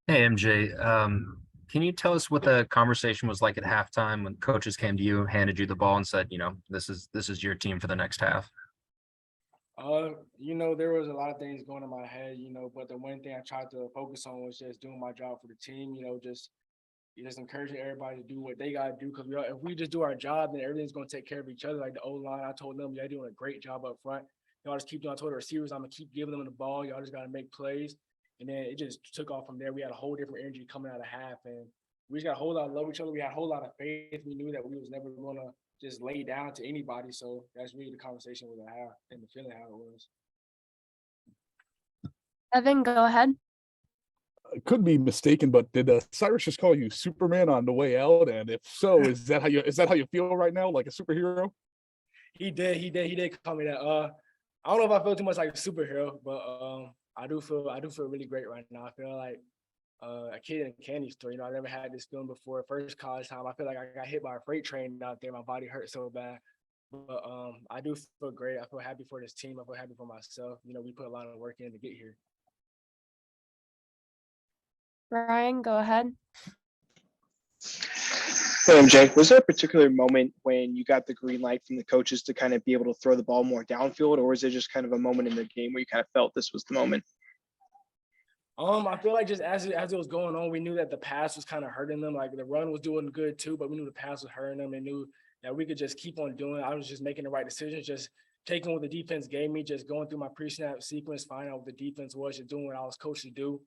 Hey MJ, can you tell us what the conversation was like at halftime when coaches came to you, handed you the ball, and said, this is your team for the next half? There was a lot of things going in my head, but the one thing I tried to focus on was just doing my job for the team, just encouraging everybody to do what they gotta do. Because if we just do our job, then everything's gonna take care of each other. Like the O line, I told them, y'all doing a great job up front. Y'all just keep doing. I told the receivers, I'm gonna keep giving them the ball. Y'all just gotta make plays. And then it just took off from there. We had a whole different energy coming out of half, and we just got a whole lot of love each other. We had a whole lot of faith. We knew that we was never gonna just lay down to anybody. So that's really the conversation we had and the feeling how it was. Evan, go ahead. I could be mistaken, but did Cyrus just call you Superman on the way out? And if so, is that how you feel right now, like a superhero? He did call me that. I don't know if I feel too much like a superhero, but I do feel really great right now. I feel like a kid in a candy store. I never had this feeling before. First college time, I feel like I got hit by a freight train out there. My body hurt so bad. But I do feel great. I feel happy for this team. I feel happy for myself. We put a lot of work in to get here. Ryan, go ahead. Hey, MJ, was there a particular moment when you got the green light from the coaches to kind of be able to throw the ball more downfield, or was it just kind of a moment in the game where you kind of felt this was the moment? I feel like just as it was going on, we knew that the pass was kind of hurting them. Like the run was doing good too, but we knew the pass was hurting them and knew that we could just keep on doing. I was just making the right decisions, just taking what the defense gave me, just going through my pre-snap sequence, finding out what the defense was, just doing what I was coached to do.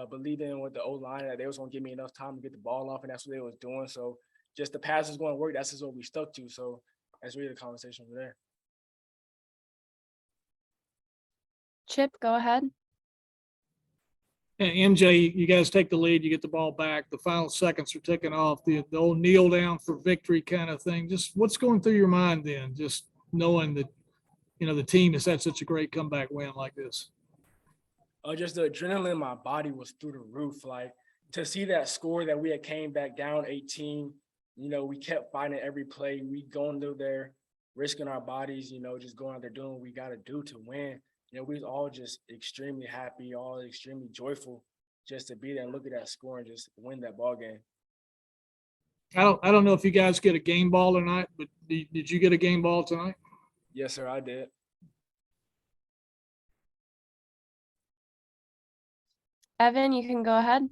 Believing in with the O-line that they was going to give me enough time to get the ball off, and that's what they was doing. So just the pass was going to work. That's just what we stuck to. So that's really the conversation over there. Chip, go ahead. And MJ, you guys take the lead, you get the ball back, the final seconds are ticking off, the old kneel down for victory kind of thing. Just what's going through your mind then, just knowing that, the team has had such a great comeback win like this? Just the adrenaline in my body was through the roof. Like to see that score that we had came back down 18, we kept fighting every play. We going through there, risking our bodies, just going out there doing what we got to do to win. We was all just extremely happy, all extremely joyful just to be there and look at that score and just win that ball game. I don't know if you guys get a game ball tonight, but did you get a game ball tonight? Yes, sir, I did. Evan, you can go ahead.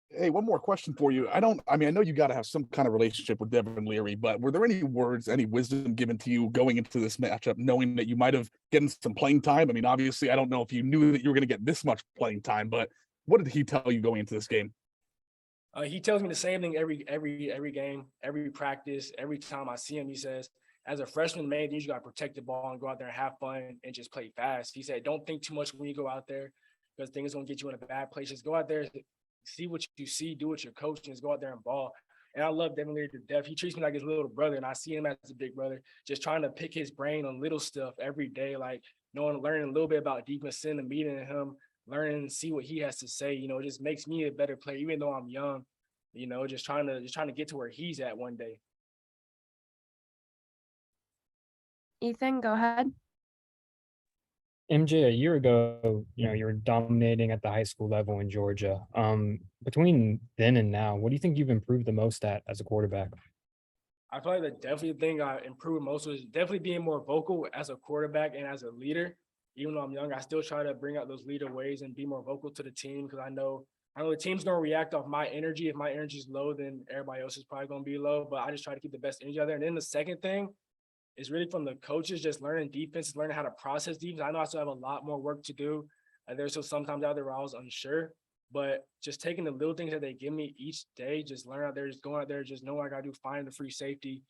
Hey, one more question for you. I know you got to have some kind of relationship with Devin Leary, but were there any words, any wisdom given to you going into this matchup, knowing that you might have gotten some playing time? I mean, obviously, I don't know if you knew that you were going to get this much playing time, but what did he tell you going into this game? He tells me the same thing every game, every practice, every time I see him. He says, as a freshman, man, you got to protect the ball and go out there and have fun and just play fast. He said, don't think too much when you go out there because things going to get you in a bad place. Just go out there, see what you see, do what you're coaching, just go out there and ball. And I love Devin Leary to death. He treats me like his little brother, and I see him as a big brother, just trying to pick his brain on little stuff every day, like learning a little bit about defense, sitting and meeting him, learning and see what he has to say. It just makes me a better player, even though I'm young. Just trying to get to where he's at one day. Ethan, go ahead. MJ, a year ago, you were dominating at the high school level in Georgia. Between then and now, what do you think you've improved the most at as a quarterback? I feel like the definitely thing I improved most was definitely being more vocal as a quarterback and as a leader. Even though I'm young, I still try to bring out those leader ways and be more vocal to the team because I know the team's gonna react off my energy. If my energy is low, then everybody else is probably gonna be low. But I just try to keep the best energy out there. And then the second thing is really from the coaches, just learning defense, learning how to process defense. I know I still have a lot more work to do. There's still sometimes out there where I was unsure, but just taking the little things that they give me each day, just learn out there, just going out there, just know what I gotta do, find the free safety,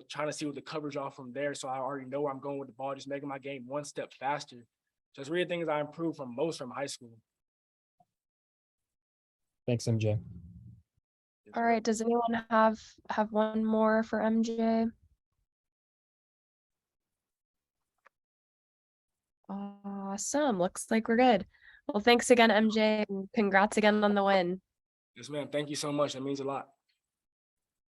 trying to see what the coverage off from there. So I already know where I'm going with the ball, just making my game one step faster. So it's really things I improved from most from high school. Thanks, MJ. All right. Does anyone have one more for MJ? Awesome. Looks like we're good. Well, thanks again, MJ, and congrats again on the win. Yes, ma'am. Thank you so much. That means a lot.